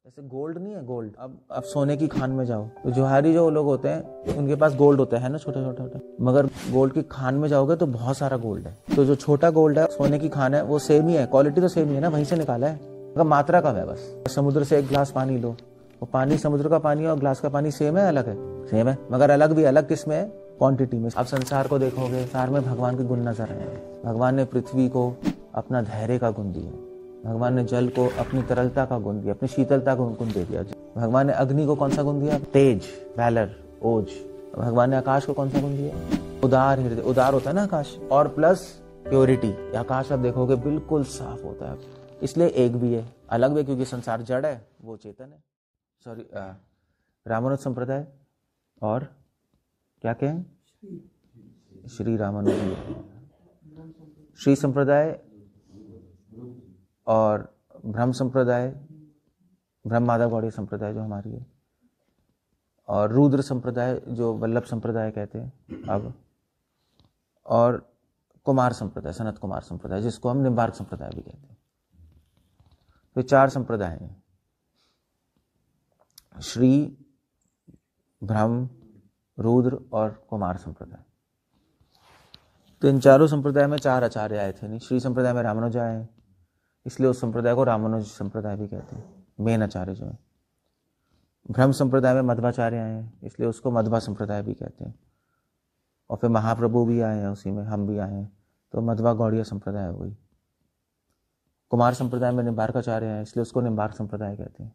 जैसे गोल्ड नहीं है, गोल्ड। अब सोने की खान में जाओ तो जोहारी जो लोग होते हैं उनके पास गोल्ड होता है ना, छोटा छोटा, मगर गोल्ड की खान में जाओगे तो बहुत सारा गोल्ड है। तो जो छोटा गोल्ड है सोने की खान है वो सेम ही है, क्वालिटी तो सेम ही है ना, वहीं से निकाला है, मगर मात्रा कम है बस। समुद्र से एक गिलास पानी लो, वो पानी समुद्र का पानी और ग्लास का पानी सेम है, अलग है? सेम है, मगर अलग भी अलग किस में है? क्वांटिटी में। आप संसार को देखोगे, संसार में भगवान के गुण नजर आए। भगवान ने पृथ्वी को अपना धैर्य का गुण दिया, भगवान ने जल को अपनी तरलता का गुण दिया, अपनी शीतलता का गुण दे दिया। भगवान ने अग्नि को कौन सा गुण दिया? तेज, वैलर, ओज। भगवान ने आकाश को कौन सा गुण दिया? उदार हृदय। उदार होता है ना आकाश, और प्लस प्योरिटी। आकाश आप देखोगे बिल्कुल साफ होता है, इसलिए एक भी है, अलग भी है, क्योंकि संसार जड़ है, वो चेतन है। सॉरी, रामानुज संप्रदाय और क्या कहें, श्री रामानुज, श्री संप्रदाय और ब्रह्म संप्रदाय, ब्रह्म माधव गौड़ीय संप्रदाय जो हमारी है, और रुद्र संप्रदाय जो वल्लभ संप्रदाय कहते हैं अब, और कुमार संप्रदाय, सनत कुमार संप्रदाय जिसको हम निम्बार्क संप्रदाय भी कहते हैं। तो चार संप्रदाय हैं, श्री, ब्रह्म, रुद्र और कुमार संप्रदाय। तो इन चारों संप्रदाय में चार आचार्य आए थे। नहीं, श्री संप्रदाय में रामानुज आए हैं, इसलिए उस संप्रदाय को रामानुज संप्रदाय भी कहते हैं, मेन आचार्य जो है। ब्रह्म संप्रदाय में मध्वाचार्य आए हैं, इसलिए उसको मध्वा संप्रदाय भी कहते हैं। और फिर महाप्रभु भी आए हैं उसी में, हम भी आए हैं, तो मध्वा गौड़ीय संप्रदाय हो गई। कुमार संप्रदाय में निम्बार्काचार्य हैं, इसलिए उसको निम्बार्क संप्रदाय कहते हैं।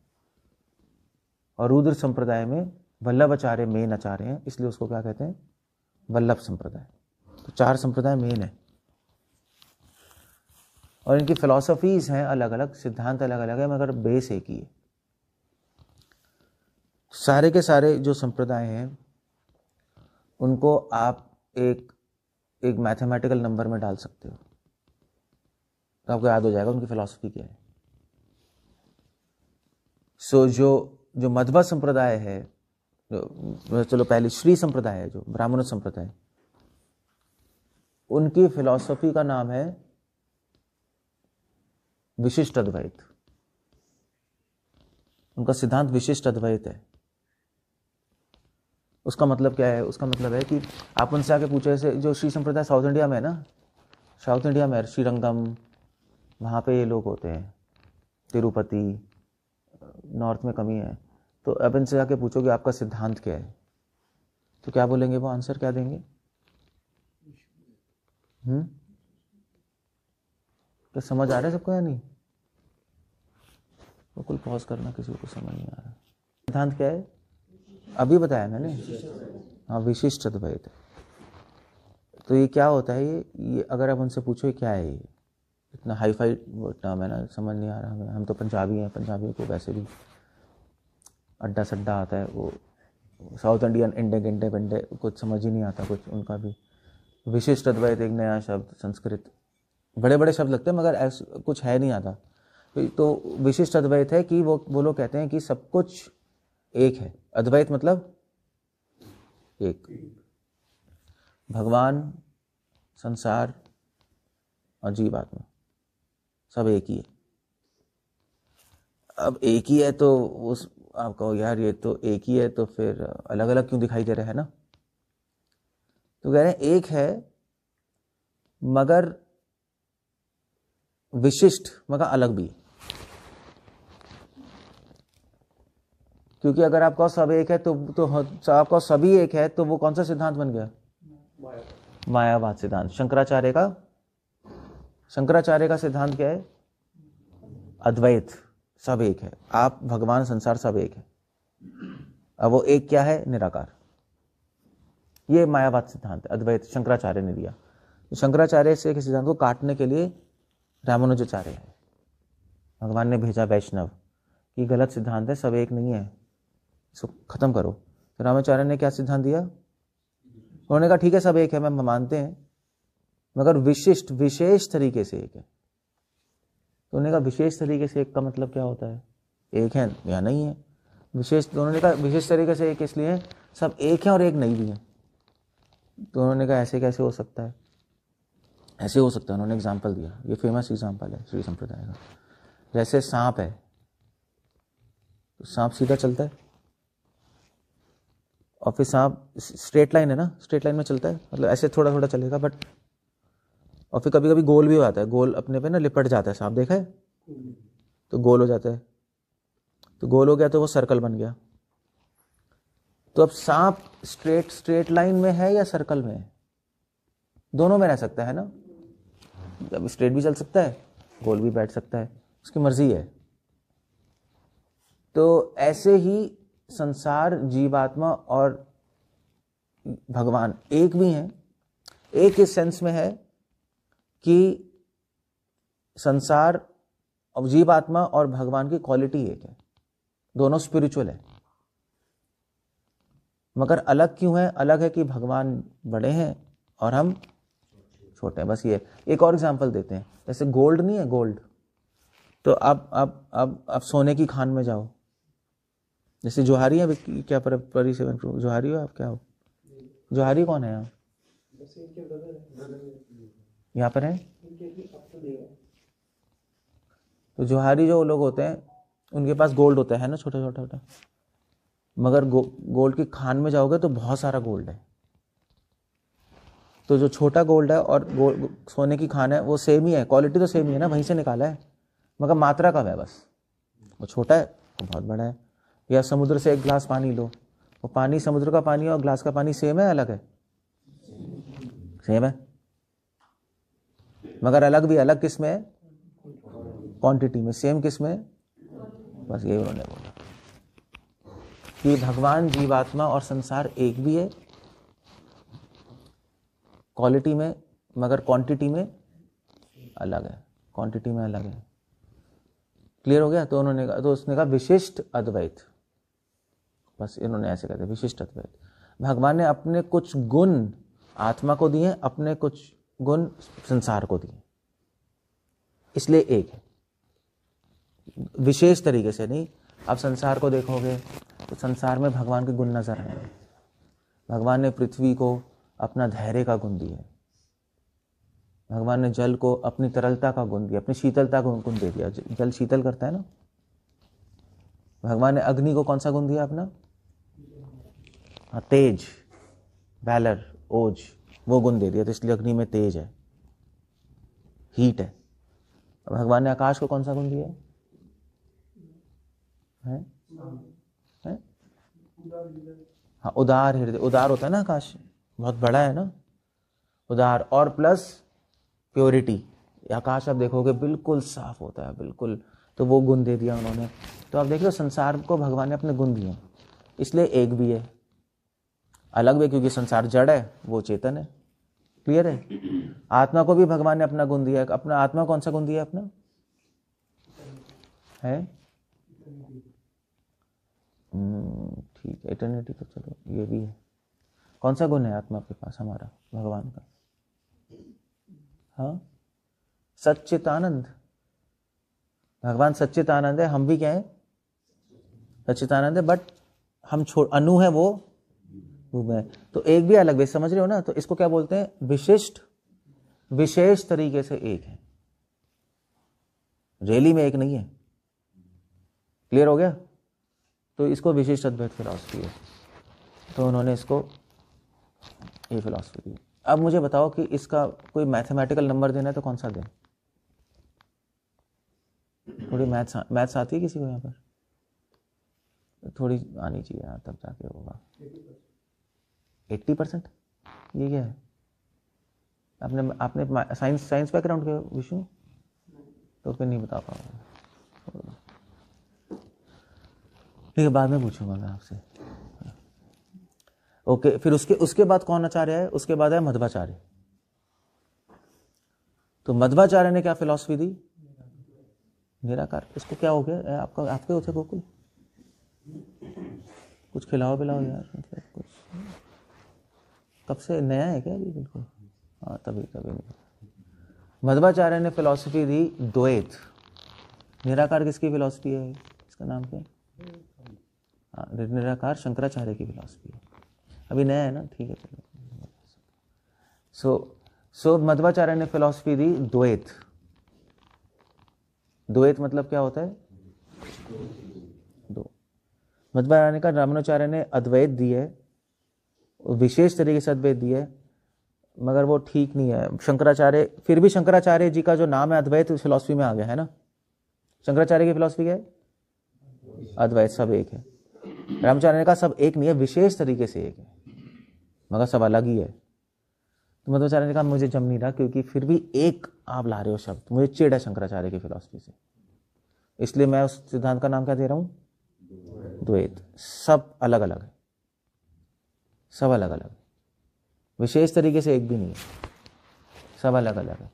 और रुद्र संप्रदाय में वल्लभाचार्य मेन आचार्य हैं, इसलिए उसको क्या कहते हैं? वल्लभ संप्रदाय। तो चार संप्रदाय मेन है, और इनकी फिलॉसफीज हैं अलग अलग, सिद्धांत अलग अलग है, मगर बेस एक ही है। सारे के सारे जो संप्रदाय हैं उनको आप एक मैथमेटिकल नंबर में डाल सकते हो, तो आपको याद हो जाएगा उनकी फिलॉसफी क्या है। सो जो मध्वा संप्रदाय है, चलो पहले श्री संप्रदाय है, जो ब्राह्मण संप्रदाय, उनकी फिलॉसफी का नाम है विशिष्ट अद्वैत। उनका सिद्धांत विशिष्ट अद्वैत है। उसका मतलब क्या है? उसका मतलब है कि आप उनसे आके पूछे, जैसे जो श्री संप्रदाय साउथ इंडिया में है ना, साउथ इंडिया में श्रीरंगम, वहाँ पे ये लोग होते हैं, तिरुपति, नॉर्थ में कमी है। तो अब इनसे आके पूछोगे आपका सिद्धांत क्या है, तो क्या बोलेंगे वो? आंसर क्या देंगे? तो समझ आ रहा है सबको या नहीं? बिल्कुल पॉज करना, किसी को समझ नहीं आ रहा। सिद्धांत क्या है? अभी बताया मैंने, हाँ, विशिष्ट अद्वैत। तो ये क्या होता है? ये अगर आप उनसे पूछो क्या है, ये इतना हाई फाई टर्म है ना, समझ नहीं आ रहा हमें। हम तो पंजाबी हैं, पंजाबियों को वैसे भी अड्डा सड्डा आता है, वो साउथ इंडियन इंडे गिंडे पिंडे कुछ समझ ही नहीं आता कुछ उनका भी। विशिष्ट अद्वैत एक नया शब्द, संस्कृत, बड़े बड़े शब्द लगते हैं मगर ऐसा कुछ है नहीं आता। तो विशिष्ट अद्वैत है कि वो लोग कहते हैं कि सब कुछ एक है। अद्वैत मतलब एक, भगवान, संसार और जीवात्मा सब एक ही है। अब एक ही है तो उस आप कहो यार ये तो एक ही है, तो फिर अलग अलग क्यों दिखाई दे रहा है ना? तो कह रहे हैं एक है मगर विशिष्ट, मगर अलग भी। क्योंकि अगर आपका सब एक है तो आपका सभी एक है, तो वो कौन सा सिद्धांत बन गया? मायावाद सिद्धांत। शंकराचार्य का सिद्धांत क्या है? अद्वैत, सब एक है, आप, भगवान, संसार सब एक है। अब वो एक क्या है? निराकार। ये मायावाद सिद्धांत है, अद्वैत शंकराचार्य ने दिया। तो शंकराचार्य से के सिद्धांत को काटने के लिए रामानुजाचार्य है, भगवान ने भेजा वैष्णव कि गलत सिद्धांत है, सब एक नहीं है, इसको खत्म करो। तो रामाचार्य ने क्या सिद्धांत दिया? उन्होंने कहा ठीक है सब एक है, मैं मानते हैं, मगर विशिष्ट, विशेष तरीके से एक है। तो उन्होंने कहा विशेष तरीके से एक का मतलब क्या होता है? एक है या नहीं है? विशेष, तो उन्होंने कहा विशेष तरीके से एक इसलिए सब एक है और एक नहीं भी है। तो उन्होंने कहा ऐसे कैसे हो सकता है? ऐसे हो सकता है, उन्होंने एग्जाम्पल दिया, ये फेमस एग्जाम्पल है श्री संप्रदाय का। जैसे सांप है, तो सांप सीधा चलता है, और फिर सांप स्ट्रेट लाइन है ना, स्ट्रेट लाइन में चलता है, मतलब ऐसे थोड़ा थोड़ा चलेगा बट, और फिर कभी कभी गोल भी हो जाता है, गोल अपने पे ना लिपट जाता है सांप, देखा है, तो गोल हो जाता है, तो गोल हो गया तो वो सर्कल बन गया। तो अब सांप स्ट्रेट लाइन में है या सर्कल में है? दोनों में रह सकता है ना, अब स्ट्रेट भी चल सकता है, गोल भी बैठ सकता है, उसकी मर्जी है। तो ऐसे ही संसार, जीवात्मा और भगवान एक भी हैं। एक इस सेंस में है कि संसार, जीवात्मा और भगवान की क्वालिटी एक है, दोनों स्पिरिचुअल है, मगर अलग क्यों है? अलग है कि भगवान बड़े हैं और हम छोटे हैं, बस ये। एक और एग्जांपल देते हैं, जैसे गोल्ड नहीं है, गोल्ड, तो अब सोने की खान में जाओ, जैसे जोहारी है, क्या परी 7 जोहारी हो आप? क्या हो जोहारी? कौन है यहाँ पर है? तो जोहारी जो लोग होते हैं उनके पास गोल्ड होता है ना, छोटा छोटा छोटा, मगर गोल्ड की खान में जाओगे तो बहुत सारा गोल्ड है। तो जो छोटा गोल्ड है और सोने की खान है वो सेम ही है, क्वालिटी तो सेम ही है ना, वहीं से निकाला है, मगर मात्रा कम है बस। वो छोटा है वो बहुत बड़ा है। या समुद्र से एक गिलास पानी लो, वो पानी, समुद्र का पानी और गिलास का पानी सेम है, अलग है? सेम है, मगर अलग भी, अलग किस में है? क्वांटिटी में। सेम किस में? बस यही उन्होंने बोला कि भगवान, जीवात्मा और संसार एक भी है क्वालिटी में, मगर क्वांटिटी में अलग है, क्वांटिटी में अलग है। क्लियर हो गया? तो उन्होंने कहा, तो उसने कहा विशिष्ट अद्वैत, बस इन्होंने ऐसे कहते विशिष्ट अद्वैत। भगवान ने अपने कुछ गुण आत्मा को दिए, अपने कुछ गुण संसार को दिए, इसलिए एक है, विशेष तरीके से नहीं। आप संसार को देखोगे तो संसार में भगवान के गुण नजर आएंगे। भगवान ने पृथ्वी को अपना धैर्य का गुण दिया, भगवान ने जल को अपनी तरलता का गुण दिया, अपनी शीतलता का गुण दे दिया, जल शीतल करता है ना। भगवान ने अग्नि को कौन सा गुण दिया अपना? तेज, वैलर, ओज, वो गुण दे दिया, तो इसलिए अग्नि में तेज है, हीट है। भगवान ने आकाश को कौन सा गुण दिया है? हाँ, उदार हृदय, उदार होता है ना आकाश, बहुत बड़ा है ना, उदार, और प्लस प्योरिटी। आकाश आप देखोगे बिल्कुल साफ होता है, बिल्कुल, तो वो गुण दे दिया उन्होंने। तो आप देख लो संसार को भगवान ने अपने गुण दिए, इसलिए एक भी है, अलग भी, क्योंकि संसार जड़ है, वो चेतन है। क्लियर है? आत्मा को भी भगवान ने अपना गुण दिया है। अपना आत्मा कौन सा गुण दिया अपना है? ठीक है, इटर्निटी तो चलो ये भी है। कौन सा गुण है आत्मा के पास हमारा, भगवान का? हाँ, सच्चिदानंद। भगवान सच्चिदानंद है, हम भी क्या है? सच्चिदानंद है, बट हम अनु है, वो है। तो एक भी अलग भी, समझ रहे हो ना? तो इसको क्या बोलते हैं? विशिष्ट, विशेष तरीके से एक है, रेली में एक नहीं है। क्लियर हो गया? तो इसको विशिष्ट अद्वैत फिलॉसफी है, तो उन्होंने इसको ये फिलॉसफी दी। अब मुझे बताओ कि इसका कोई मैथमेटिकल नंबर देना है तो कौन सा दें? थोड़ी मैथ्स आती है किसी को यहाँ पर? थोड़ी आनी चाहिए यार, तब जाके होगा। 80%? ये क्या है? आपने साइंस बैकग्राउंड के विषय, तो फिर नहीं बता पाऊंगा, ठीक है, बाद में पूछूंगा मैं आपसे। ओके, फिर उसके बाद कौन आचार्य है? उसके बाद है मध्वाचार्य। तो मध्वाचार्य ने क्या फिलॉसफी दी? निराकार। इसको क्या हो गया? आपके होते गोकुल, कुछ खिलाओ पिलाओ यार, मतलब कुछ कब से नया है क्या अभी? बिल्कुल, हाँ, तभी नहीं। मध्वाचार्य ने फिलॉसफी दी द्वैत। निराकार किसकी फिलॉसफी है? इसका नाम क्या है? हाँ, निराकार शंकराचार्य की फिलॉसफी है, अभी नया है ना, ठीक है, चलो। सो मध्वाचार्य ने फिलॉसफी दी द्वैत। द्वैत मतलब क्या होता है? दो। मध्वाचार्य का रामानुचार्य ने अद्वैत दी है, विशेष तरीके से अद्वैत दी है, मगर वो ठीक नहीं है। शंकराचार्य, फिर भी शंकराचार्य जी का जो नाम है अद्वैत फिलॉसफी में आ गया है ना। शंकराचार्य की फिलॉसफी क्या है? अद्वैत, सब एक है। रामाचार्य ने कहा सब एक नहीं है, विशेष तरीके से एक है, मगर सब अलग ही है। तो मध्वाचार्य ने कहा मुझे जम नहीं रहा, क्योंकि फिर भी एक आप ला रहे हो शब्द, मुझे चिढ़ है शंकराचार्य की फिलॉसफी से, इसलिए मैं उस सिद्धांत का नाम क्या दे रहा हूँ? द्वैत। सब अलग अलग है, सब अलग अलग है, विशेष तरीके से एक भी नहीं है, सब अलग अलग है।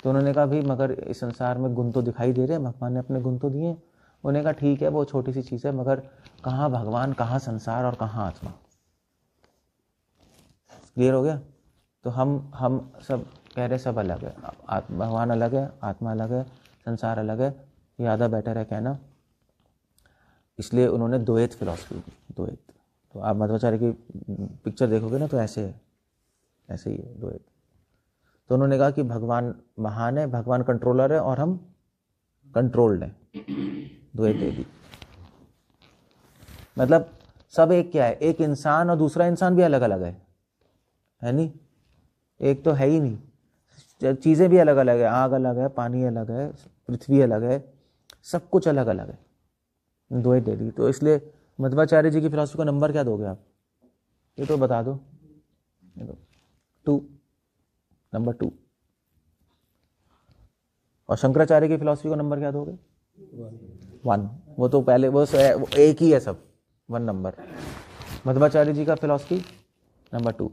तो उन्होंने कहा भाई मगर इस संसार में गुण तो दिखाई दे रहे हैं, भगवान ने अपने गुण तो दिए। उन्होंने कहा ठीक है वो छोटी सी चीज़ है, मगर कहाँ भगवान, कहाँ संसार और कहाँ आत्मा। क्लियर हो गया? तो हम सब कह रहे सब अलग है, भगवान अलग है, आत्मा अलग है, संसार अलग है, ये आधा बेटर है कहना। इसलिए उन्होंने द्वैत फिलॉसफी दी, द्वैत। तो आप मध्वाचार्य की पिक्चर देखोगे ना तो ऐसे है, ऐसे ही है द्वैत। तो उन्होंने कहा कि भगवान महान है, भगवान कंट्रोलर है और हम कंट्रोल्ड हैं, द्वैत दे दी। मतलब सब एक क्या है? एक इंसान और दूसरा इंसान भी अलग अलग है नहीं? एक तो है ही नहीं, चीज़ें भी अलग अलग है, आग अलग है, पानी अलग है, पृथ्वी अलग है, सब कुछ अलग अलग है, द्वैत दे दी। तो इसलिए मध्वाचार्य जी की फिलॉसफी का नंबर क्या दोगे आप? ये तो बता दो, 2, नंबर 2। और शंकराचार्य की फिलॉसफी का नंबर क्या दोगे? 1। वो तो पहले वो एक ही है, सब 1 नंबर। मध्वाचार्य जी का फिलॉसफी नंबर 2,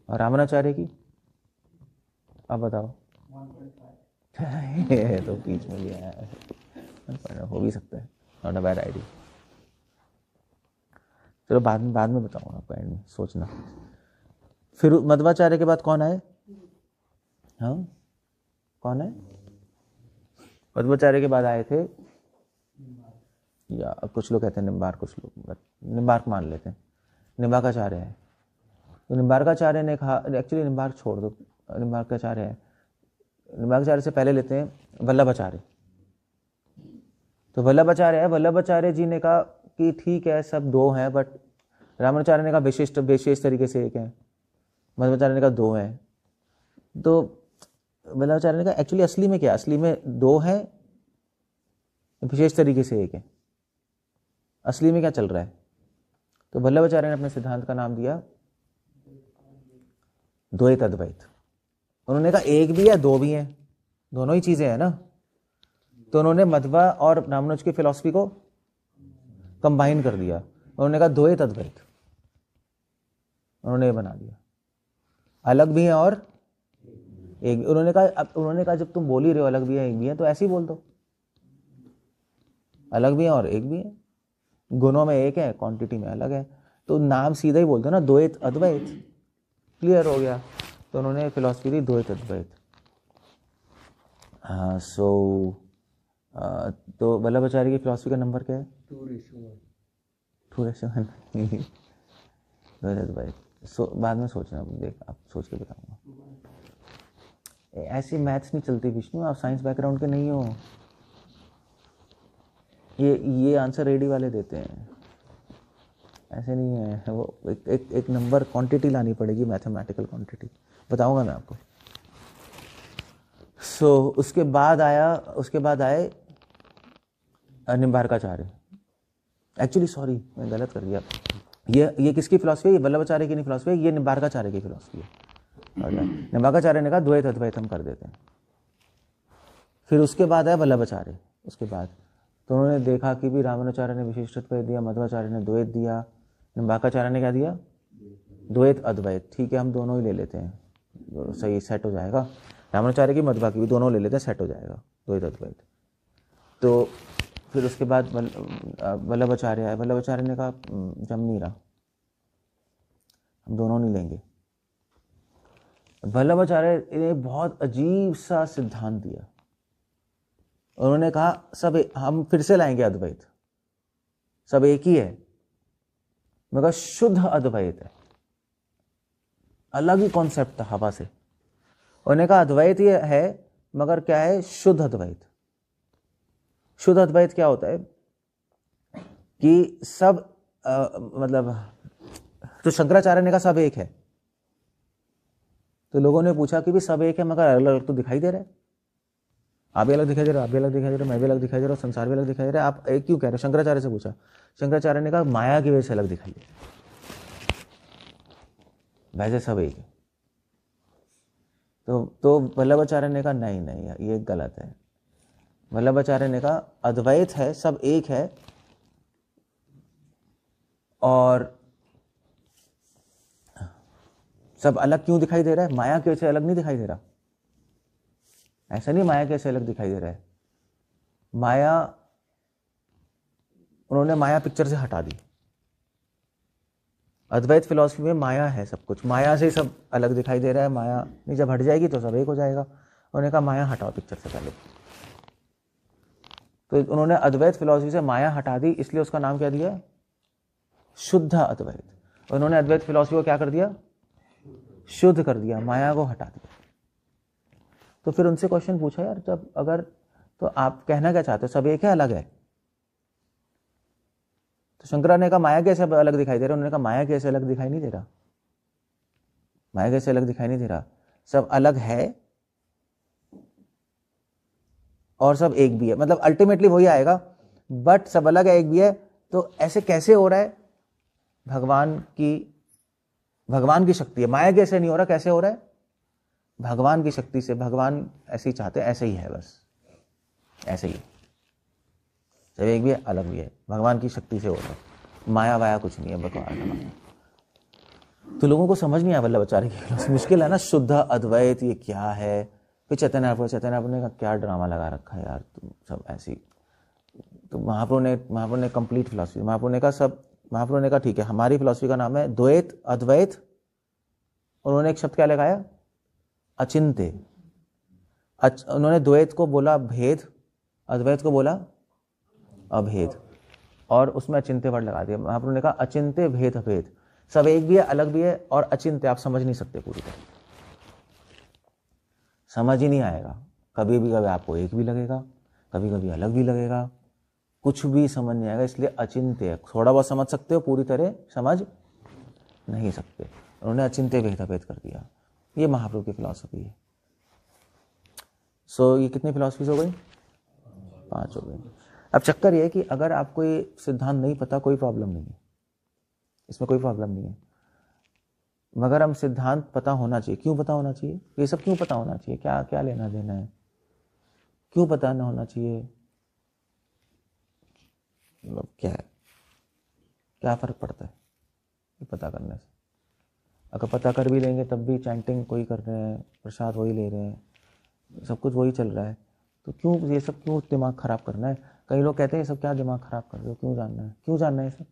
और रामानुचार्य की अब बताओ। ये तो बीच में लिया है, हो भी सकता है, नॉट अ बैड आइडिया। चलो बाद में बताऊंगा आपको, एंड में सोचना। फिर मध्वाचार्य के बाद कौन आए? हाँ कौन है? मध्वाचार्य के बाद आए थे, या कुछ लोग कहते हैं निम्बार्क, कुछ लोग निम्बार्क मान लेते हैं, निम्बार्काचार्य है। तो निम्बार्काचार्य ने कहा, एक्चुअली निम्बार्क छोड़ दो, निम्बार्काचार्य है। निम्बार्काचार्य से पहले लेते हैं वल्लभाचार्य। तो वल्लभाचार्य है, वल्लभाचार्य जी ने कहा कि ठीक है सब 2 हैं, बट रामानुचार्य ने कहा विशेष तरीके से एक है, मध्वाचार्य ने कहा 2 हैं। तो वल्लभाचार्य ने कहा एक्चुअली असली में क्या, असली में 2 है, विशेष तरीके से एक है, असली में क्या चल रहा है? तो वल्लभाचार्य ने अपने सिद्धांत का नाम दिया द्वैत अद्वैत। उन्होंने कहा एक भी है, 2 भी हैं, दोनों ही चीजें हैं ना। तो उन्होंने मध्वा और रामानुज की फिलॉसफी को कंबाइन कर दिया, उन्होंने कहा द्वैत अद्वैत, उन्होंने ये बना दिया, अलग भी है और एक। उन्होंने कहा जब तुम बोल ही रहे हो अलग भी है एक भी है, तो ऐसे ही बोल दो, अलग भी है और एक भी है, गुणों में एक है, क्वांटिटी में अलग है, तो नाम सीधा ही बोल दो ना, द्वैत अद्वैत, क्लियर हो गया। तो उन्होंने फिलॉसफी दी द्वैत अद्वैत। हाँ, तो वल्लभाचार्य की फिलॉसफी का नंबर क्या है? 2:1 द्वैत अद्वैत। बाद में सोचना, देख आप सोच के बताऊंगा। ऐसी मैथ्स नहीं चलती विष्णु, आप साइंस बैकग्राउंड के नहीं हो। ये आंसर रेडी वाले देते हैं, ऐसे नहीं है। वो एक नंबर क्वांटिटी लानी पड़ेगी, मैथमेटिकल क्वांटिटी, बताऊंगा मैं आपको। उसके बाद आए निम्बार्काचार्य। एक्चुअली सॉरी, मैं गलत कर दिया। ये किसकी फिलॉसफी है? ये वल्लभाचार्य की नहीं फिलॉसफी है, ये निम्बार्काचार्य की फिलॉसफी है। निम्बार्काचार्य ने कहा द्वैत अद्वैत हम कर देते हैं। फिर उसके बाद आया वल्लभाचार्य। उसके बाद तो उन्होंने देखा कि भी रामानुचार्य ने विशिष्ट अद्वैत दिया, मध्वाचार्य ने द्वैत दिया, निम्बार्काचार्य ने क्या दिया? द्वैत अद्वैत। ठीक है, हम दोनों ही ले लेते हैं, सही सेट हो जाएगा। रामानुचार्य की मध्वा की भी दोनों ले लेते हैं, सेट हो जाएगा द्वैत अद्वैत। तो फिर उसके बाद वल्लभाचार्य आए। वल्लभाचार्य ने कहा जम नहीं रहा, हम दोनों नहीं लेंगे। वल्लभाचार्य ने बहुत अजीब सा सिद्धांत दिया। उन्होंने कहा हम फिर से लाएंगे अद्वैत, सब एक ही है मगर शुद्ध अद्वैत है, अलग ही कॉन्सेप्ट था हवा से। उन्होंने कहा अद्वैत ये है मगर क्या है? शुद्ध अद्वैत। शुद्ध अद्वैत क्या होता है? कि सब मतलब, तो शंकराचार्य ने कहा सब एक है। तो लोगों ने पूछा कि भी सब एक है मगर अलग अलग तो दिखाई दे रहे हैं, आप भी अलग दिखाई दे रहे हो, आप भी अलग दिखाई दे रहे हो, मैं भी अलग दिखाई दे रहा हूँ, संसार भी अलग दिखाई दे रहा है, आप एक क्यों कह रहे हो? शंकराचार्य से पूछा। शंकराचार्य ने कहा माया की वजह से अलग दिखाई दे, वैसे सब एक है। तो वल्लभाचार्य ने कहा नहीं नहीं ये गलत है। वल्लभाचार्य ने कहा अद्वैत है, सब एक है, और सब अलग क्यों दिखाई दे रहा है? माया कैसे अलग नहीं दिखाई दे रहा, ऐसा नहीं माया कैसे अलग दिखाई दे रहा है। माया, उन्होंने माया पिक्चर से हटा दी। अद्वैत फिलॉसफी में माया है सब कुछ, माया से सब अलग दिखाई दे रहा है, माया नहीं जब हट जाएगी तो सब एक हो जाएगा। उन्होंने कहा माया हटाओ पिक्चर से पहले। तो उन्होंने अद्वैत फिलॉसफी से माया हटा दी, इसलिए उसका नाम क्या दिया? शुद्ध अद्वैत। उन्होंने अद्वैत फिलॉसफी को क्या कर दिया? शुद्ध कर दिया, माया को हटा दिया। तो फिर उनसे क्वेश्चन पूछा, यार जब अगर, तो आप कहना क्या चाहते हो, सब एक है अलग है? तो शंकरा ने कहा माया कैसे अलग दिखाई दे रहा? उन्होंने कहा माया कैसे अलग दिखाई नहीं दे रहा, माया कैसे अलग दिखाई नहीं दे रहा, सब अलग है और सब एक भी है, मतलब अल्टीमेटली वही आएगा, बट सब अलग है एक भी है। तो ऐसे कैसे हो रहा है? भगवान की शक्ति है, माया कैसे नहीं हो रहा, कैसे हो रहा है? भगवान की शक्ति से। भगवान ऐसे ही चाहते हैं, ऐसे ही है, बस ऐसे ही, सब एक भी है अलग भी है, भगवान की शक्ति से हो रहा है, माया वाया कुछ नहीं है, बकवास। तो लोगों को समझ नहीं आया वल्लभाचार्य की, मुश्किल है ना, शुद्ध अद्वैत ये क्या है? फिर चैतन्य ने का क्या ड्रामा लगा रखा है यार, तुम सब ऐसी। तो महाप्रभु ने कंप्लीट फिलॉसफी, महाप्रभु ने कहा ठीक है, हमारी फिलॉसफी का नाम है द्वैत अद्वैत। उन्होंने एक शब्द क्या लगाया? अचिंत्य। उन्होंने द्वैत को बोला भेद, अद्वैत को बोला अभेद, और उसमें अचिंत्य वर्ड लगा दिया। महाप्रभु ने कहा अचिंत्य भेद अभेद, सब एक भी है अलग भी है, और अचिंत्य आप समझ नहीं सकते पूरी तरह, समझ ही नहीं आएगा। कभी आपको एक भी लगेगा, कभी कभी अलग भी लगेगा, कुछ भी समझ नहीं आएगा, इसलिए अचिंत्य। थोड़ा बहुत समझ सकते हो, पूरी तरह समझ नहीं सकते। उन्होंने अचिंत्य भेद अभेद कर दिया। ये महाप्रभु की फिलॉसफी है। सो ये कितनी फिलॉसफीज हो गई? 5 हो गई। अब चक्कर ये है कि अगर आपको ये सिद्धांत नहीं पता, कोई प्रॉब्लम नहीं है, इसमें कोई प्रॉब्लम नहीं है, मगर हम सिद्धांत पता होना चाहिए। क्यों पता होना चाहिए? ये सब क्यों पता होना चाहिए? क्या क्या लेना देना है? क्यों पता ना होना चाहिए? मतलब क्या है, क्या फर्क पड़ता है ये पता करने से? अगर पता कर भी लेंगे तब भी चैंटिंग कोई कर रहे हैं, प्रसाद वही ले रहे हैं, सब कुछ वही चल रहा है, तो क्यों ये सब, क्यों दिमाग खराब करना है? कई लोग कहते हैं ये सब क्या दिमाग खराब कर रहे हो, क्यों जानना है, क्यों जानना है ये सब?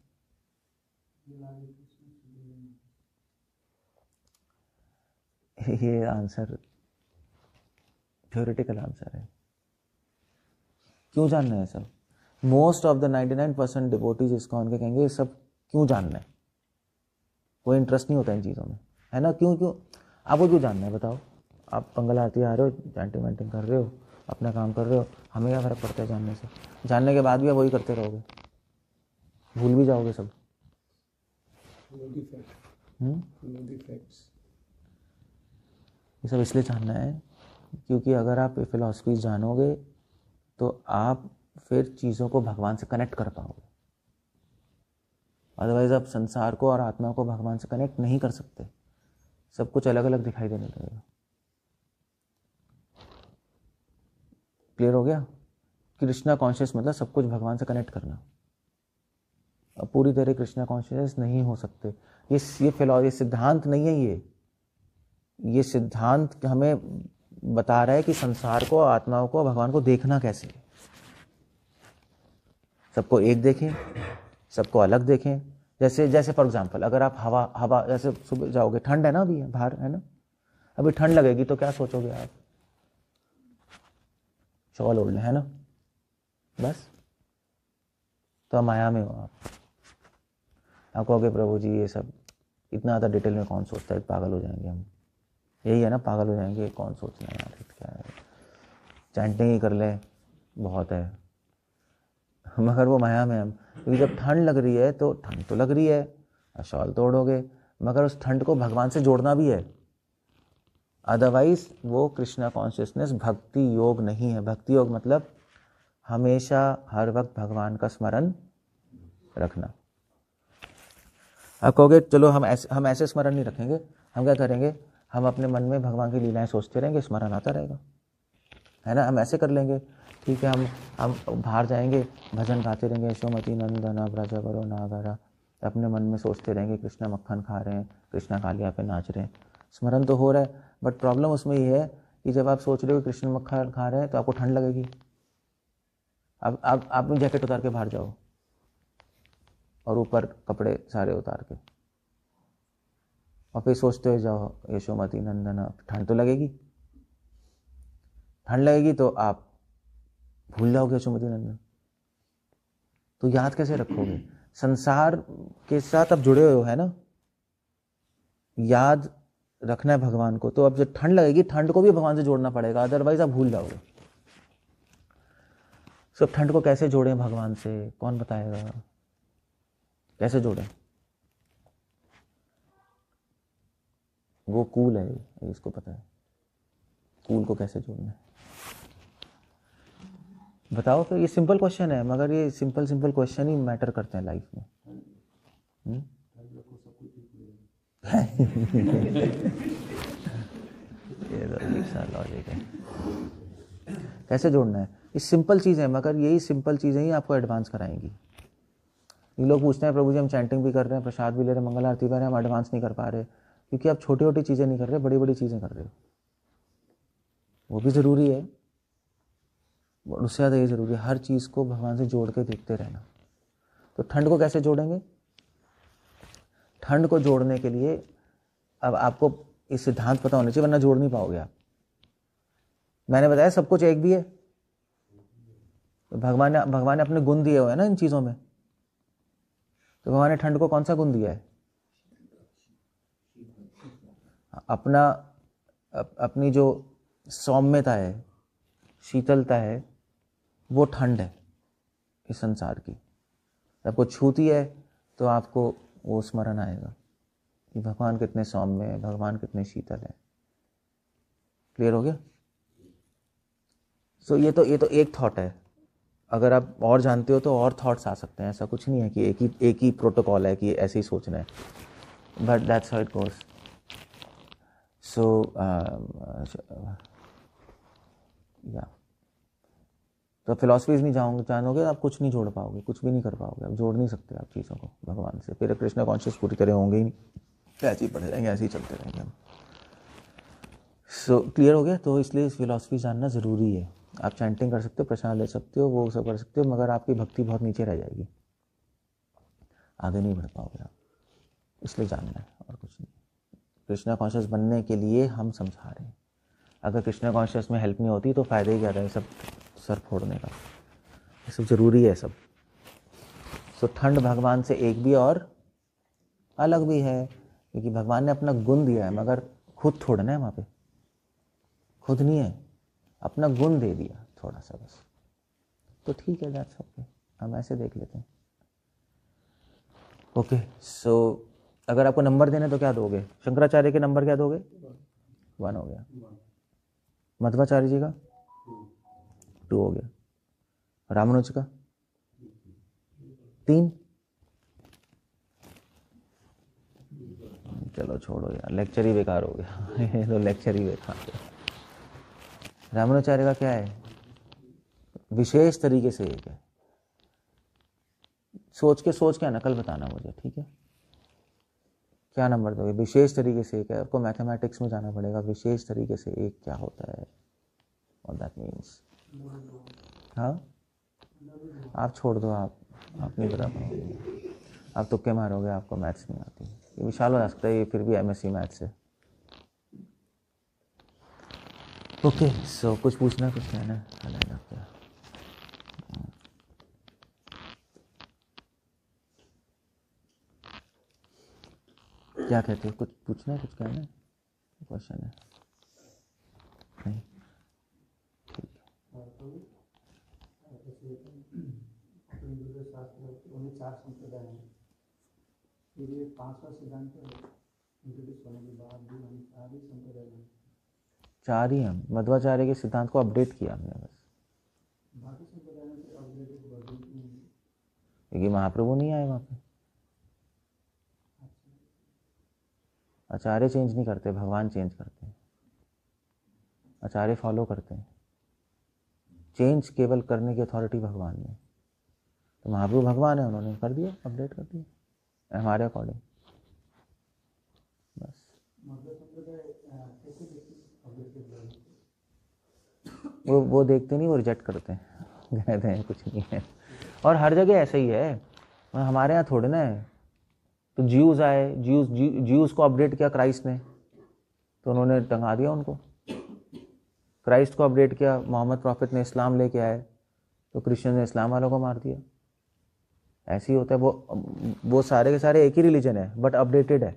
ये आंसर थ्योरेटिकल आंसर है। क्यों जानना है सब? Most of the 99% devotees ISKCON के कहेंगे ये सब क्यों जानना है, कोई इंटरेस्ट नहीं होता इन चीज़ों में, है ना? क्यों क्यों आपको क्यों जानना है बताओ? आप मंगल आरती आ रहे हो, चैंटिंग वैंटिंग कर रहे हो, अपना काम कर रहे हो, हमें क्या फ़र्क पड़ता है जानने से? जानने के बाद भी आप वही करते रहोगे, भूल भी जाओगे सब। ये सब इसलिए जानना है क्योंकि अगर आप फिलॉसफी जानोगे तो आप फिर चीज़ों को भगवान से कनेक्ट कर पाओगे। अदरवाइज आप संसार को और आत्मा को भगवान से कनेक्ट नहीं कर सकते, सब कुछ अलग अलग दिखाई देने लगेगा। क्लियर हो गया? कृष्णा कॉन्शियस मतलब सब कुछ भगवान से कनेक्ट करना। अब पूरी तरह कृष्णा कॉन्शियस नहीं हो सकते। ये सिद्धांत नहीं है, ये सिद्धांत हमें बता रहा है कि संसार को, आत्माओं को, भगवान को देखना कैसे है। सबको एक देखें, सबको अलग देखें। जैसे फॉर एग्जांपल अगर आप हवा जैसे सुबह जाओगे, ठंड है ना, अभी बाहर है ना, अभी ठंड लगेगी तो क्या सोचोगे आप? शॉल ओढ़ लें, है ना, बस। तो माया में हो आप कहोगे प्रभु जी ये सब इतना ज़्यादा डिटेल में कौन सोचता है, पागल हो जाएंगे हम। यही है ना, पागल हो जाएंगे, कौन सोचना है यार, क्या है, चैंटिंग ही कर ले बहुत है। मगर वो माया में हम, क्योंकि जब ठंड लग रही है तो ठंड तो लग रही है, शॉल तो ओढ़ोगे, मगर उस ठंड को भगवान से जोड़ना भी है, अदरवाइज वो कृष्णा कॉन्शियसनेस भक्ति योग नहीं है। भक्ति योग मतलब हमेशा हर वक्त भगवान का स्मरण रखना। आप कहोगे चलो हम ऐसे स्मरण नहीं रखेंगे, हम क्या करेंगे, हम अपने मन में भगवान की लीलाएं सोचते रहेंगे, स्मरण आता रहेगा, है ना, हम ऐसे कर लेंगे, ठीक है। हम बाहर जाएंगे, भजन गाते रहेंगे, यशोमती नंदना ब्रज करो नागरा, अपने मन में सोचते रहेंगे कृष्णा मक्खन खा रहे हैं, कृष्णा कालिया पे नाच रहे हैं, स्मरण तो हो रहा है, बट प्रॉब्लम उसमें ये है कि जब आप सोच रहे हो कृष्ण मक्खन खा रहे हैं तो आपको ठंड लगेगी। अब आप जैकेट उतार के बाहर जाओ और ऊपर कपड़े सारे उतार के, और फिर सोचते हुए जाओ यशोमती नंदना, ठंड तो लगेगी, ठंड लगेगी तो आप भूल जाओगे यशोमती नंदन, तो याद कैसे रखोगे? संसार के साथ आप जुड़े हुए हो, है ना, याद रखना है भगवान को, तो अब जब ठंड लगेगी ठंड को भी भगवान से जोड़ना पड़ेगा, अदरवाइज आप भूल जाओगे। सब ठंड को कैसे जोड़ें भगवान से, कौन बताएगा कैसे जोड़ें? वो कूल है, इसको पता है कूल को कैसे जोड़ना है, बताओ। तो ये सिंपल क्वेश्चन है, मगर ये सिंपल क्वेश्चन ही मैटर करते हैं लाइफ में। ये लॉजिक है, कैसे जोड़ना है, ये सिंपल चीज़ है, मगर यही सिंपल चीज़ें ही आपको एडवांस कराएंगी। ये लोग पूछते हैं प्रभु जी हम चैंटिंग भी कर रहे हैं, प्रसाद भी ले रहे हैं, मंगल आरती कर रहे हैं, हम एडवांस नहीं कर पा रहे, क्योंकि आप छोटी छोटी चीज़ें नहीं कर रहे, बड़ी बड़ी चीज़ें कर रहे हो, वो भी ज़रूरी है, उससे ज़्यादा ये ज़रूरी है हर चीज़ को भगवान से जोड़ के देखते रहना। तो ठंड को कैसे जोड़ेंगे? ठंड को जोड़ने के लिए अब आपको इस सिद्धांत पता होना चाहिए, वरना जोड़ नहीं पाओगे आप। मैंने बताया सब कुछ एक भी है, तो भगवान ने अपने गुण दिए हुए हैं ना इन चीज़ों में, तो भगवान ने ठंड को कौन सा गुण दिया है? अपनी जो सौम्यता है, शीतलता है, वो ठंड है इस संसार की। आपको छूती है तो आपको वो स्मरण आएगा कि भगवान कितने सौम्य है, भगवान कितने शीतल है। क्लियर हो गया? सो ये तो एक थॉट है, अगर आप और जानते हो तो और थॉट्स आ सकते हैं, ऐसा कुछ नहीं है कि एक ही प्रोटोकॉल है कि ऐसे ही सोचना है, but that's how it goes. So या तो फिलॉसफीज नहीं जानोगे आप कुछ नहीं जोड़ पाओगे, कुछ भी नहीं कर पाओगे, आप जोड़ नहीं सकते आप चीज़ों को भगवान से, फिर कृष्ण कॉन्शियस पूरी तरह होंगे ही नहीं, ऐसे ही पढ़े रहेंगे, ऐसे ही चलते रहेंगे हम। सो क्लियर हो गया? तो इसलिए फिलॉसफी जानना ज़रूरी है। आप चैंटिंग कर सकते हो, प्रसाद ले सकते हो, वो सब कर सकते हो, मगर आपकी भक्ति बहुत नीचे रह जाएगी, आगे नहीं बढ़ पाओगे आप, इसलिए जानना है और कुछ नहीं। कृष्णा कॉन्शियस बनने के लिए हम समझा रहे हैं, अगर कृष्णा कॉन्शियस में हेल्प नहीं होती तो फ़ायदा ही क्या था सब सर फोड़ने का, ये सब ज़रूरी है सब। सो ठंड भगवान से एक भी और अलग भी है, क्योंकि भगवान ने अपना गुण दिया है, मगर खुद थोड़ना है वहाँ पे, खुद नहीं है, अपना गुण दे दिया थोड़ा सा बस, तो ठीक है, दैट्स ओके, हम ऐसे देख लेते हैं। ओके, सो अगर आपको नंबर देने तो क्या दोगे? शंकराचार्य के नंबर क्या दोगे? 1 हो गया, मध्वाचार्य जी का 2 हो गया, रामानुज का 3। चलो छोड़ो यार, लेक्चर ही बेकार हो गया तो लेक्चर ही बेकार है। रामानुचार्य का क्या है? विशेष तरीके से एक है, सोच के नकल बताना मुझे, ठीक है? क्या नंबर दोगे? विशेष तरीके से एक है, आपको मैथमेटिक्स में जाना पड़ेगा, विशेष तरीके से एक क्या होता है, और दैट मीन्स, हाँ आप छोड़ दो, आप नहीं बता पाओगे, आप तुक्के मारोगे, आपको मैथ्स नहीं आती। ये विशाल हो सकता है, ये फिर भी MSc मैथ्स है। ओके, सो कुछ पूछना, कुछ कहना है क्या? क्या कहते हो? कुछ पूछना है, कुछ कहना है, क्वेश्चन है? नहीं, ठीक है। वही 4 संप्रदाय हैं। फिर ये 5वां सिद्धांत इंट्रोड्यूस होने के बाद भी हम 4 ही संप्रदाय हैं। 4 ही हम मध्वाचार्य के सिद्धांत को अपडेट किया हमने बस। बाकी संप्रदाय में से अपडेटेड वर्जन नहीं है। क्योंकि महाप्रभु नहीं आए वहाँ पे। आचार्य चेंज नहीं करते, भगवान चेंज करते हैं। आचार्य फॉलो करते हैं। चेंज केवल करने की अथॉरिटी भगवान में। तो महाप्रभु भगवान है, उन्होंने कर दिया, अपडेट कर दिया हमारे अकॉर्डिंग बस। वो देखते नहीं, वो रिजेक्ट करते हैं, कहते हैं कुछ नहीं है। और हर जगह ऐसा ही है, हमारे यहाँ थोड़े ना है। तो ज्यूज आए, ज्यूज को अपडेट किया क्राइस्ट ने, तो उन्होंने टंगा दिया उनको। क्राइस्ट को अपडेट किया, मोहम्मद प्रॉफिट ने इस्लाम लेके आए, तो क्रिश्चियन ने इस्लाम वालों को मार दिया। ऐसे ही होता है। वो सारे के सारे एक ही रिलीजन है बट अपडेटेड है।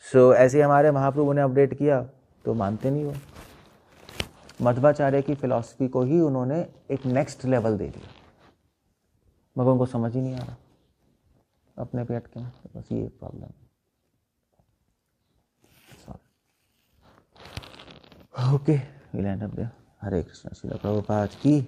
सो ऐसे हमारे महाप्रभु ने अपडेट किया तो मानते नहीं वो। मध्वाचार्य की फिलॉसफी को ही उन्होंने एक नेक्स्ट लेवल दे दिया, मगर उनको समझ ही नहीं आ रहा, अपने पे अटके हैं। तो बस ये प्रॉब्लम है। Okay, will end up there. Hare Krishna. Srila Prabhupada की।